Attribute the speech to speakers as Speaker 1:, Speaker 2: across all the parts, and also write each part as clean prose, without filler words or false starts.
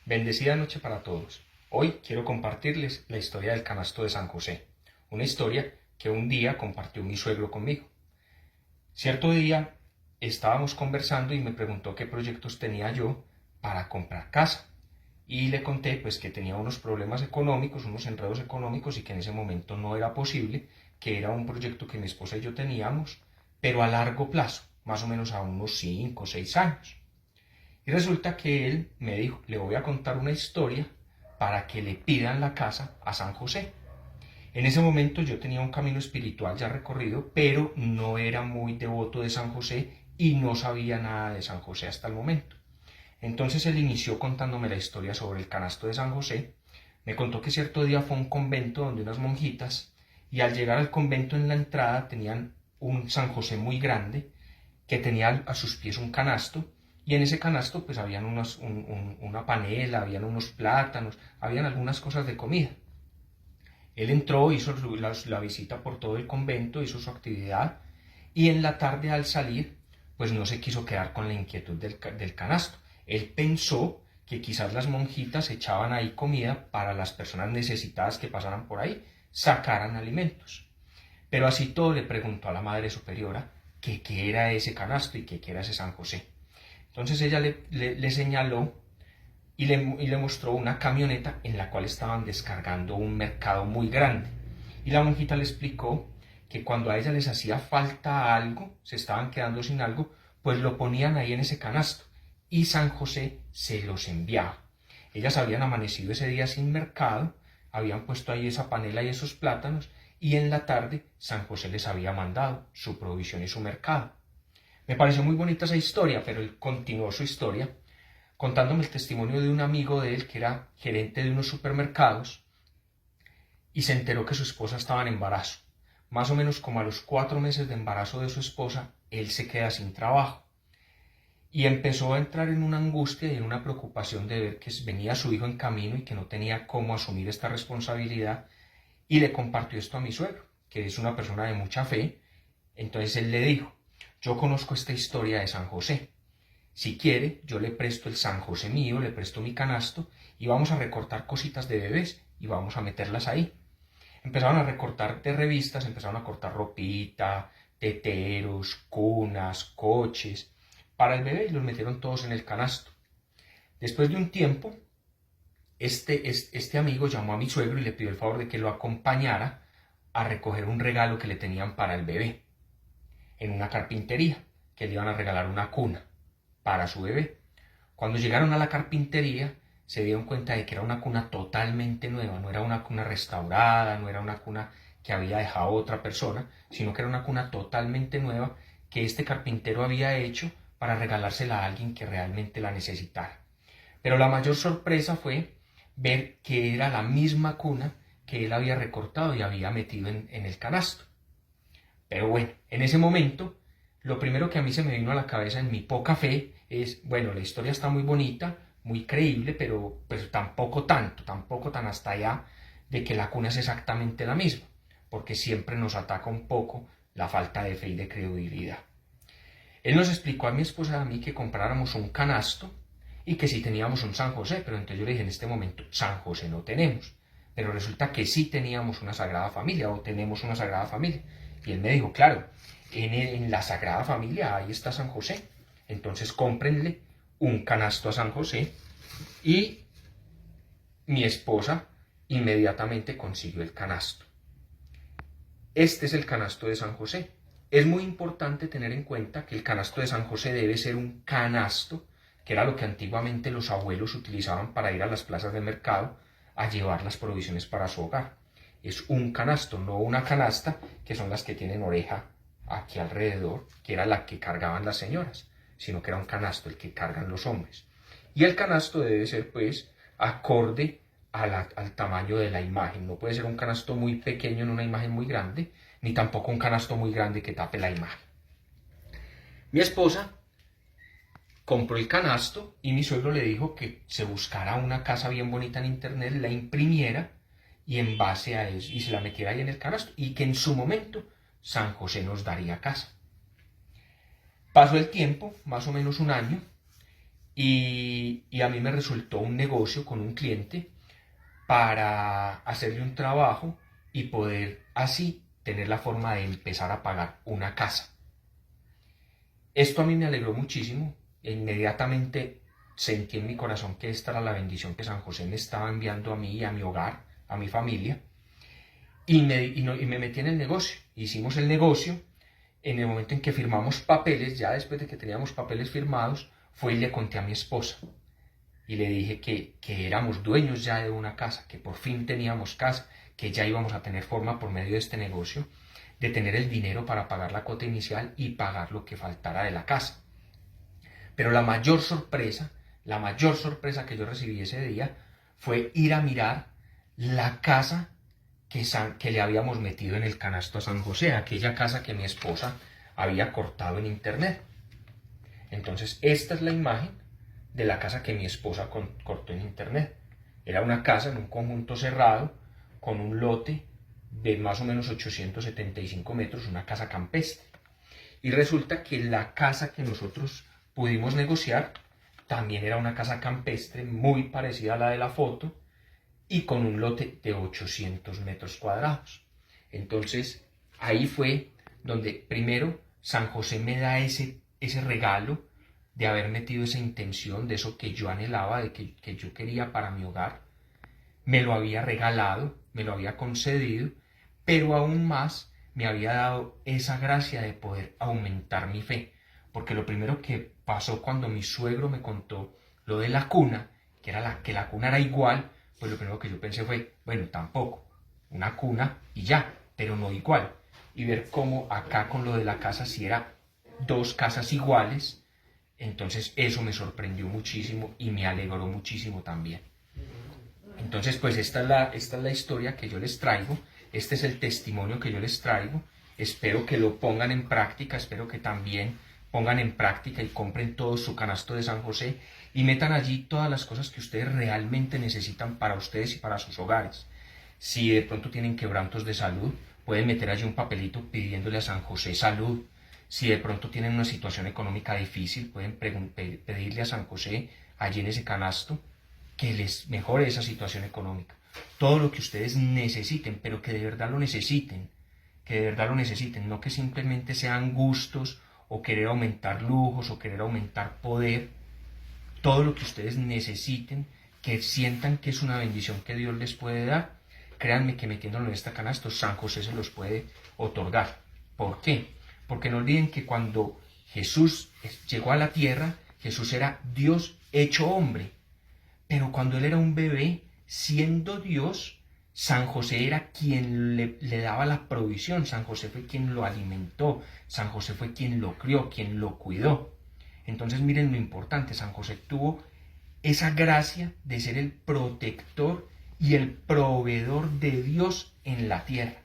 Speaker 1: Bendecida noche para todos. Hoy quiero compartirles la historia del canasto de San José, una historia que un día compartió mi suegro conmigo. Cierto día estábamos conversando y me preguntó qué proyectos tenía yo para comprar casa. Y le conté pues que tenía unos problemas económicos, unos enredos económicos y que en ese momento no era posible, que era un proyecto que mi esposa y yo teníamos, pero a largo plazo, más o menos a unos 5 o 6 años. Y resulta que él me dijo, le voy a contar una historia para que le pidan la casa a San José. En ese momento yo tenía un camino espiritual ya recorrido, pero no era muy devoto de San José y no sabía nada de San José hasta el momento. Entonces él inició contándome la historia sobre el canasto de San José. Me contó que cierto día fue a un convento donde unas monjitas y al llegar al convento en la entrada tenían un San José muy grande que tenía a sus pies un canasto y en ese canasto pues habían una panela, habían unos plátanos, habían algunas cosas de comida. Él entró, hizo la visita por todo el convento, hizo su actividad y en la tarde al salir pues no se quiso quedar con la inquietud del canasto. Él pensó que quizás las monjitas echaban ahí comida para las personas necesitadas que pasaran por ahí, sacaran alimentos. Pero así todo le preguntó a la Madre Superiora que qué era ese canasto y que qué era ese San José. Entonces ella le señaló y le mostró una camioneta en la cual estaban descargando un mercado muy grande. Y la monjita le explicó que cuando a ella les hacía falta algo, se estaban quedando sin algo, pues lo ponían ahí en ese canasto y San José se los enviaba. Ellas habían amanecido ese día sin mercado, habían puesto ahí esa panela y esos plátanos y en la tarde San José les había mandado su provisión y su mercado. Me pareció muy bonita esa historia, pero él continuó su historia contándome el testimonio de un amigo de él que era gerente de unos supermercados y se enteró que su esposa estaba en embarazo. Más o menos como a los 4 meses de embarazo de su esposa, él se queda sin trabajo. Y empezó a entrar en una angustia y en una preocupación de ver que venía su hijo en camino y que no tenía cómo asumir esta responsabilidad. Y le compartió esto a mi suegro, que es una persona de mucha fe. Entonces él le dijo, yo conozco esta historia de San José. Si quiere, yo le presto el San José mío, le presto mi canasto y vamos a recortar cositas de bebés y vamos a meterlas ahí. Empezaron a recortar de revistas, empezaron a cortar ropita, teteros, cunas, coches para el bebé y los metieron todos en el canasto. Después de un tiempo, este amigo llamó a mi suegro y le pidió el favor de que lo acompañara a recoger un regalo que le tenían para el bebé en una carpintería, que le iban a regalar una cuna para su bebé. Cuando llegaron a la carpintería se dieron cuenta de que era una cuna totalmente nueva, no era una cuna restaurada, no era una cuna que había dejado otra persona, sino que era una cuna totalmente nueva que este carpintero había hecho para regalársela a alguien que realmente la necesitara. Pero la mayor sorpresa fue ver que era la misma cuna que él había recortado y había metido en el canasto. Pero bueno, en ese momento, lo primero que a mí se me vino a la cabeza en mi poca fe es, bueno, la historia está muy bonita, muy creíble, pero tampoco tanto, tampoco tan hasta allá de que la cuna es exactamente la misma, porque siempre nos ataca un poco la falta de fe y de credibilidad. Él nos explicó a mi esposa y a mí que compráramos un canasto y que sí teníamos un San José, pero entonces yo le dije en este momento, San José no tenemos, pero resulta que sí teníamos una Sagrada Familia o tenemos una Sagrada Familia. Y él me dijo, claro, en la Sagrada Familia ahí está San José, entonces cómprenle un canasto a San José y mi esposa inmediatamente consiguió el canasto. Este es el canasto de San José. Es muy importante tener en cuenta que el canasto de San José debe ser un canasto, que era lo que antiguamente los abuelos utilizaban para ir a las plazas de mercado a llevar las provisiones para su hogar. Es un canasto, no una canasta, que son las que tienen oreja aquí alrededor, que era la que cargaban las señoras, sino que era un canasto el que cargan los hombres. Y el canasto debe ser, pues, acorde al tamaño de la imagen. No puede ser un canasto muy pequeño en una imagen muy grande, ni tampoco un canasto muy grande que tape la imagen. Mi esposa compró el canasto y mi suegro le dijo que se buscara una casa bien bonita en internet, la imprimiera y en base a eso, y se la metiera ahí en el canasto, y que en su momento San José nos daría casa. Pasó el tiempo, más o menos un año, y a mí me resultó un negocio con un cliente para hacerle un trabajo y poder así tener la forma de empezar a pagar una casa. Esto a mí me alegró muchísimo. Inmediatamente sentí en mi corazón que esta era la bendición que San José me estaba enviando a mí y a mi hogar, a mi familia. Y me metí en el negocio. Hicimos el negocio. En el momento en que firmamos papeles, ya después de que teníamos papeles firmados, fue y le conté a mi esposa. Y le dije que éramos dueños ya de una casa, que por fin teníamos casa, que ya íbamos a tener forma por medio de este negocio de tener el dinero para pagar la cuota inicial y pagar lo que faltara de la casa. Pero la mayor sorpresa que yo recibí ese día fue ir a mirar la casa que le habíamos metido en el canasto a San José, aquella casa que mi esposa había cortado en internet. Entonces, esta es la imagen de la casa que mi esposa cortó en internet. Era una casa en un conjunto cerrado, con un lote de más o menos 875 metros, una casa campestre. Y resulta que la casa que nosotros pudimos negociar también era una casa campestre muy parecida a la de la foto y con un lote de 800 metros cuadrados. Entonces, ahí fue donde primero San José me da ese regalo de haber metido esa intención, de eso que yo anhelaba, de que yo quería para mi hogar. Me lo había regalado, me lo había concedido, pero aún más me había dado esa gracia de poder aumentar mi fe. Porque lo primero que pasó cuando mi suegro me contó lo de la cuna, que la cuna era igual, pues lo primero que yo pensé fue, bueno, tampoco, una cuna y ya, pero no igual. Y ver cómo acá con lo de la casa, si era dos casas iguales, entonces eso me sorprendió muchísimo y me alegró muchísimo también. Entonces, pues esta es la historia que yo les traigo, este es el testimonio que yo les traigo. Espero que lo pongan en práctica, espero que también pongan en práctica y compren todo su canasto de San José y metan allí todas las cosas que ustedes realmente necesitan para ustedes y para sus hogares. Si de pronto tienen quebrantos de salud, pueden meter allí un papelito pidiéndole a San José salud. Si de pronto tienen una situación económica difícil, pueden pedirle a San José allí en ese canasto que les mejore esa situación económica. Todo lo que ustedes necesiten, pero que de verdad lo necesiten, no que simplemente sean gustos o querer aumentar lujos o querer aumentar poder. Todo lo que ustedes necesiten, que sientan que es una bendición que Dios les puede dar, créanme que metiéndolo en esta canasta, San José se los puede otorgar. ¿Por qué? Porque no olviden que cuando Jesús llegó a la tierra, Jesús era Dios hecho hombre. Pero cuando él era un bebé, siendo Dios, San José era quien le daba la provisión. San José fue quien lo alimentó. San José fue quien lo crió, quien lo cuidó. Entonces miren lo importante, San José tuvo esa gracia de ser el protector y el proveedor de Dios en la tierra.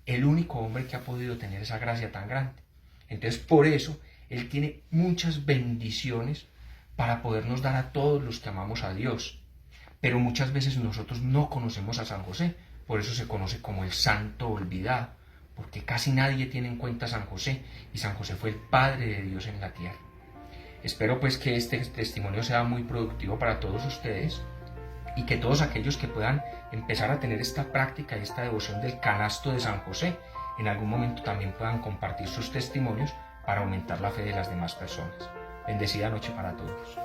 Speaker 1: El único hombre que ha podido tener esa gracia tan grande. Entonces por eso él tiene muchas bendiciones para podernos dar a todos los que amamos a Dios. Pero muchas veces nosotros no conocemos a San José, por eso se conoce como el santo olvidado, porque casi nadie tiene en cuenta a San José, y San José fue el Padre de Dios en la tierra. Espero pues que este testimonio sea muy productivo para todos ustedes, y que todos aquellos que puedan empezar a tener esta práctica y esta devoción del canasto de San José, en algún momento también puedan compartir sus testimonios para aumentar la fe de las demás personas. Bendecida noche para todos.